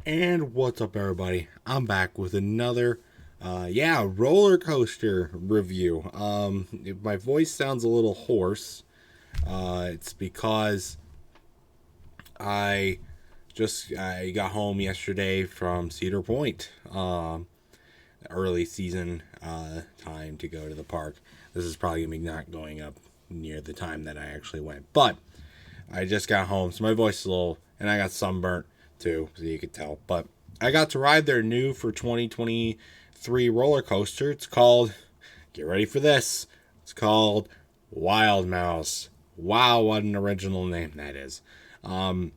And what's up, everybody? I'm back with another, roller coaster review. If my voice sounds a little hoarse, it's because I I got home yesterday from Cedar Point, early season time to go to the park. This is probably gonna be not going up near the time that I actually went, but I just got home, so my voice is a little, and I got sunburnt too, so you could tell. But I got to ride their new for 2023 roller coaster. It's called, get ready for this, it's called Wild Mouse. Wow, what an original name that is. But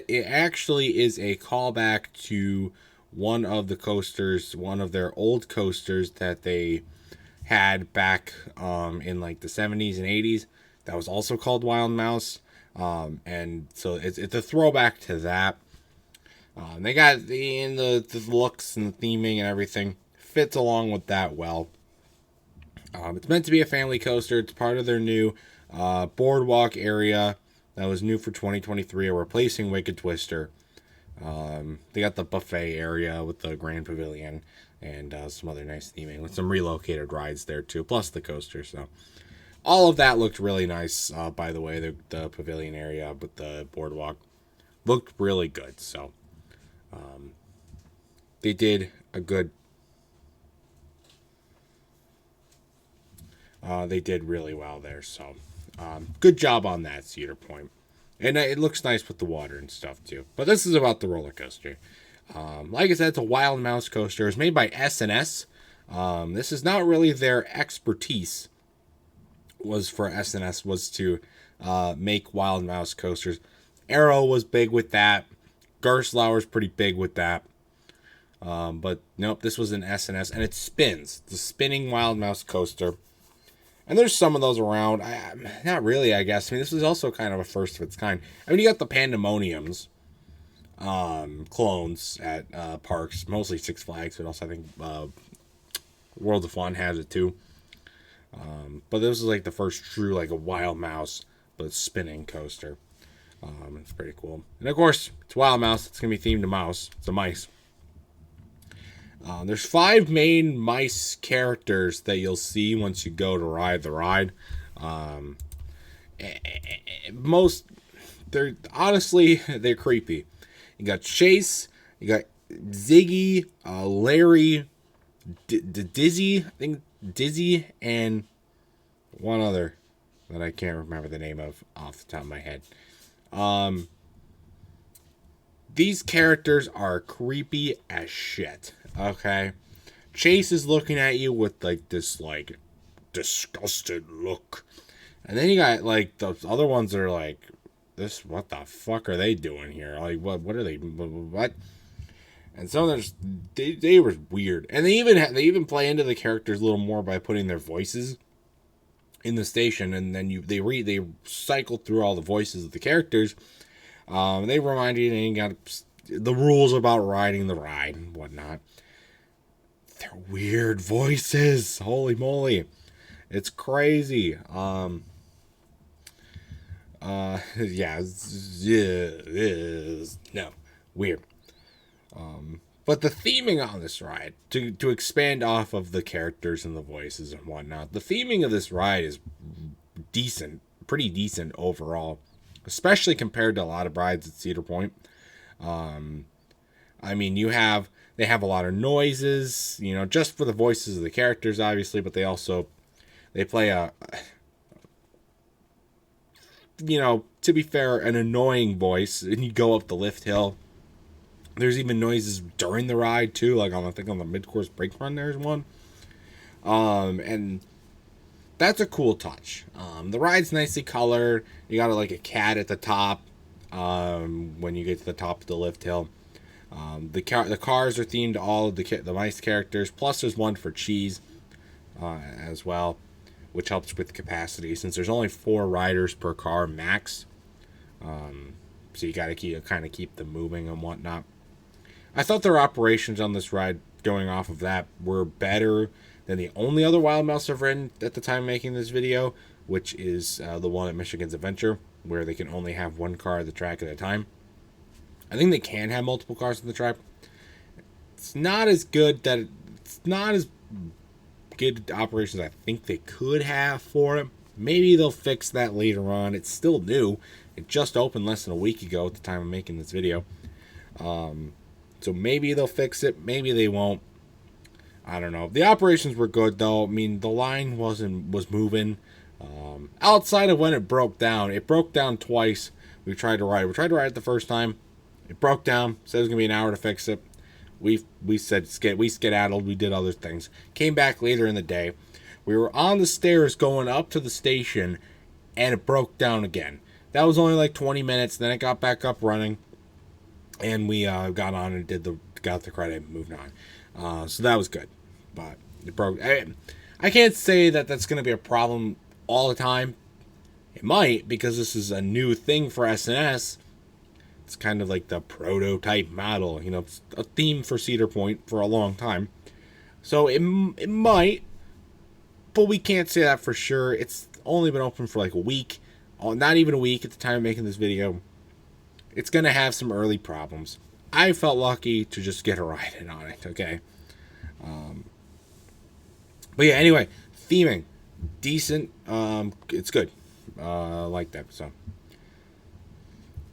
it actually is a callback to one of the coasters, one of their old coasters that they had back in like the 70s and 80s that was also called Wild Mouse. And so it's a throwback to that. They got the looks and the theming and everything fits along with that well. It's meant to be a family coaster. It's part of their new boardwalk area that was new for 2023, replacing Wicked Twister. They got the buffet area with the Grand Pavilion and some other nice theming with some relocated rides there too, plus the coaster. So all of that looked really nice. By the way, the pavilion area with the boardwalk looked really good. So they did a good. They did really well there. So good job on that, Cedar Point. And it looks nice with the water and stuff too. But this is about the roller coaster. Like I said, it's a Wild Mouse coaster. It's made by S&S. This is not really their expertise. Was for S&S was to make Wild Mouse coasters. Arrow was big with that. Gerstlauer's pretty big with that. But nope, this was an S&S, and it spins. The spinning Wild Mouse coaster. And there's some of those around. Not really, I guess. I mean, this is also kind of a first of its kind. I mean, you got the Pandemoniums clones at parks, mostly Six Flags, but also I think World of Fun has it too. But this is like the first true, like a Wild Mouse, but spinning coaster. It's pretty cool. And of course, it's Wild Mouse. It's going to be themed to mouse. It's a mice. There's 5 main mice characters that you'll see once you go to ride the ride. They're creepy. You got Chase, you got Ziggy, Larry, Dizzy, I think Dizzy, and one other that I can't remember the name of off the top of my head. These characters are creepy as shit. Okay, Chase is looking at you with like this like disgusted look, and then you got like the other ones that are like, this, what the fuck are they doing here? Like, what are they, what? And some of they were weird, and they even play into the characters a little more by putting their voices in the station, and then they cycle through all the voices of the characters. They remind you, and you got the rules about riding the ride and whatnot. They're weird voices. Holy moly. It's crazy. No, weird. But the theming on this ride, to expand off of the characters and the voices and whatnot, the theming of this ride is decent, pretty decent overall, especially compared to a lot of rides at Cedar Point. I mean, they have a lot of noises, just for the voices of the characters, obviously, but they play to be fair, an annoying voice, and you go up the lift hill. There's even noises during the ride too, like I think on the mid-course brake run there's one. And that's a cool touch. The ride's nicely colored. You got like a cat at the top when you get to the top of the lift hill. The cars are themed to all of the mice characters. Plus, there's one for Cheese as well, which helps with capacity since there's only 4 riders per car max. So you got to keep them moving and whatnot. I thought their operations on this ride, going off of that, were better than the only other Wild Mouse I've ridden at the time making this video, which is the one at Michigan's Adventure, where they can only have 1 car at the track at a time. I think they can have multiple cars on the track. It's not as good that it's not as good operations I think they could have for it. Maybe they'll fix that later on. It's still new. It just opened less than a week ago at the time of making this video. So maybe they'll fix it. Maybe they won't. I don't know. The operations were good though. I mean, the line was moving. Outside of when it broke down twice. We tried to ride it the first time. It broke down. Said it was gonna be an hour to fix it. We skedaddled. We did other things. Came back later in the day. We were on the stairs going up to the station, and it broke down again. That was only like 20 minutes. Then it got back up running, and we got on and got the credit and moved on. So that was good, but it broke. I can't say that that's going to be a problem all the time. It might, because this is a new thing for SNS. It's kind of like the prototype model. You know, it's a theme for Cedar Point for a long time. So it might, but we can't say that for sure. It's only been open for like a week. Not even a week at the time of making this video. It's going to have some early problems. I felt lucky to just get a ride in on it, okay? But yeah, anyway, theming. Decent. It's good. I like that. So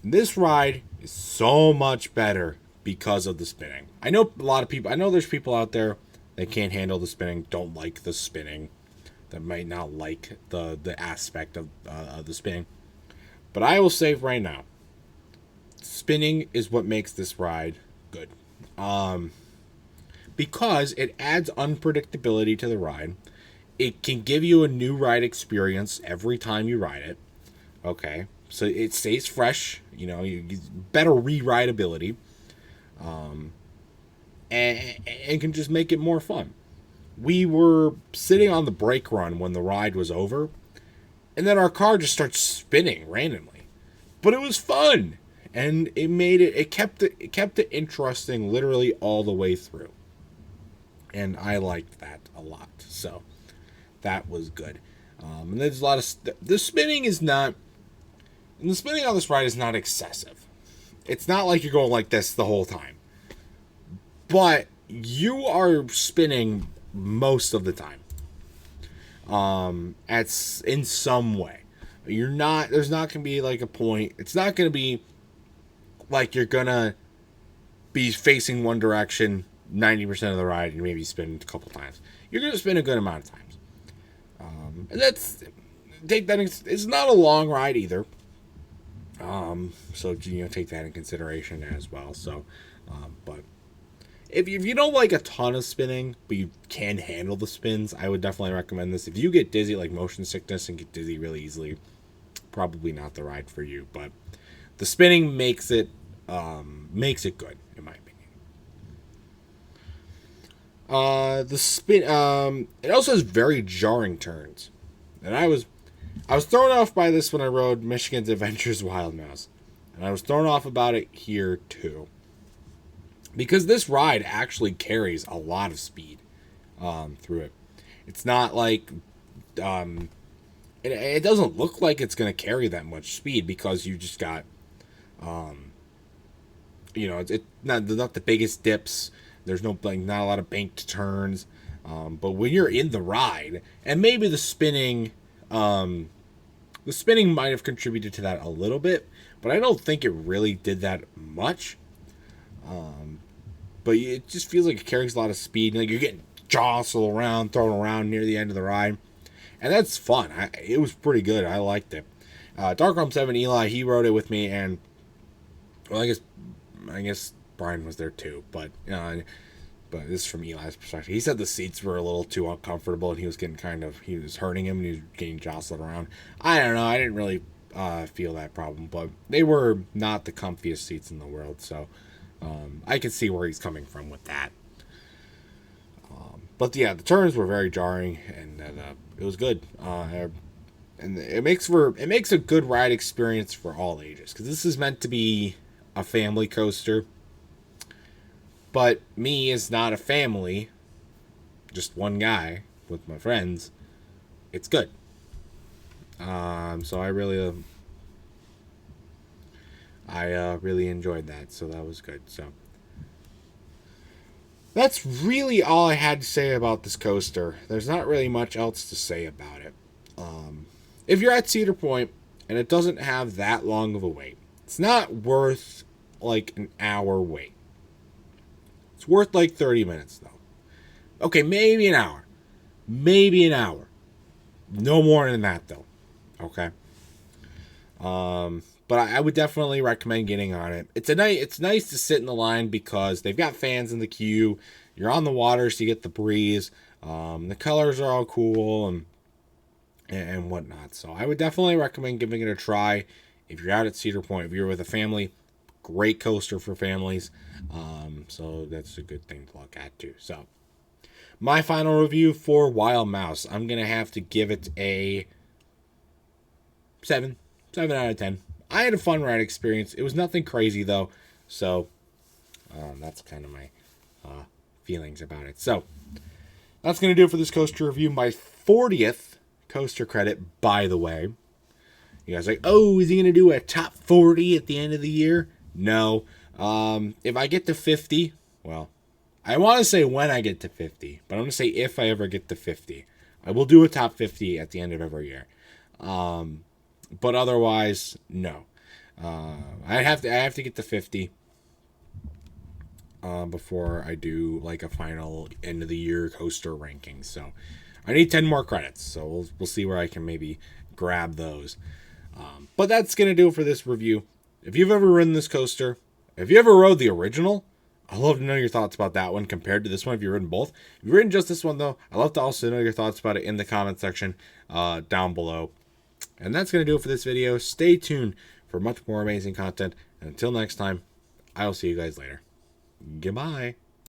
this ride is so much better because of the spinning. I know there's people out there that can't handle the spinning, don't like the spinning, that might not like the aspect of the spinning. But I will say right now, spinning is what makes this ride good. Because it adds unpredictability to the ride. It can give you a new ride experience every time you ride it. Okay, so it stays fresh. You know, you get better re-rideability, and can just make it more fun. We were sitting on the brake run when the ride was over, and then our car just starts spinning randomly. But it was fun, and it kept it interesting literally all the way through. And I liked that a lot. So that was good. And there's a lot of the spinning on this ride is not excessive. It's not like you're going like this the whole time, but you are spinning most of the time. In some way, you're not. There's not gonna be like a point. It's not gonna be like you're gonna be facing one direction 90% of the ride and maybe spin a couple times. You're gonna spin a good amount of times. And it's not a long ride either. So take that in consideration as well. So, but if you don't like a ton of spinning, but you can handle the spins, I would definitely recommend this. If you get dizzy, like motion sickness, and get dizzy really easily, probably not the ride for you. But the spinning makes it good, in my opinion. It also has very jarring turns, and I was thrown off by this when I rode Michigan's Adventures Wild Mouse, and I was thrown off about it here too, because this ride actually carries a lot of speed through it. It's not like it doesn't look like it's going to carry that much speed, because you just got it's not the biggest dips. There's not a lot of banked turns. But when you're in the ride, and maybe the spinning might have contributed to that a little bit, but I don't think it really did that much. But it just feels like it carries a lot of speed. Like you're getting jostled around, thrown around near the end of the ride, and that's fun. It was pretty good. I liked it. Darkroom 7 Eli, he rode it with me, and well, I guess Brian was there too, but this is from Eli's perspective. He said the seats were a little too uncomfortable, and he was hurting him, and he was getting jostled around. I don't know. I didn't really feel that problem, but they were not the comfiest seats in the world, so I can see where he's coming from with that. But yeah, the turns were very jarring, and it was good. And it makes a good ride experience for all ages, because this is meant to be a family coaster. But me is not a family, just one guy with my friends. It's good. So I really I really enjoyed that, so that was good. So that's really all I had to say about this coaster. There's not really much else to say about it. If you're at Cedar Point and it doesn't have that long of a wait, it's not worth like an hour wait. It's worth like 30 minutes though. Okay, maybe an hour. Maybe an hour. No more than that though. Okay. But I would definitely recommend getting on it. It's nice to sit in the line because they've got fans in the queue. You're on the water, so you get the breeze. The colors are all cool and whatnot. So I would definitely recommend giving it a try if you're out at Cedar Point. If you're with a family, great coaster for families. So that's a good thing to look at too. So my final review for Wild Mouse, I'm gonna have to give it a 7 out of 10. I had a fun ride experience. It was nothing crazy though, so that's kind of my feelings about it. So that's gonna do it for this coaster review. My 40th coaster credit, by the way. You guys are like, oh, is he gonna do a top 40 at the end of the year? No. If I get to 50, well, I want to say when I get to 50, but I'm gonna say if I ever get to 50, I will do a top 50 at the end of every year. But otherwise, no. I have to get to 50 before I do like a final end of the year coaster ranking. So I need 10 more credits. So we'll see where I can maybe grab those. But that's gonna do it for this review. If you've ever ridden this coaster, if you ever rode the original, I'd love to know your thoughts about that one compared to this one. If you've ridden both, if you've ridden just this one though, I'd love to also know your thoughts about it in the comment section down below. And that's going to do it for this video. Stay tuned for much more amazing content. And until next time, I will see you guys later. Goodbye.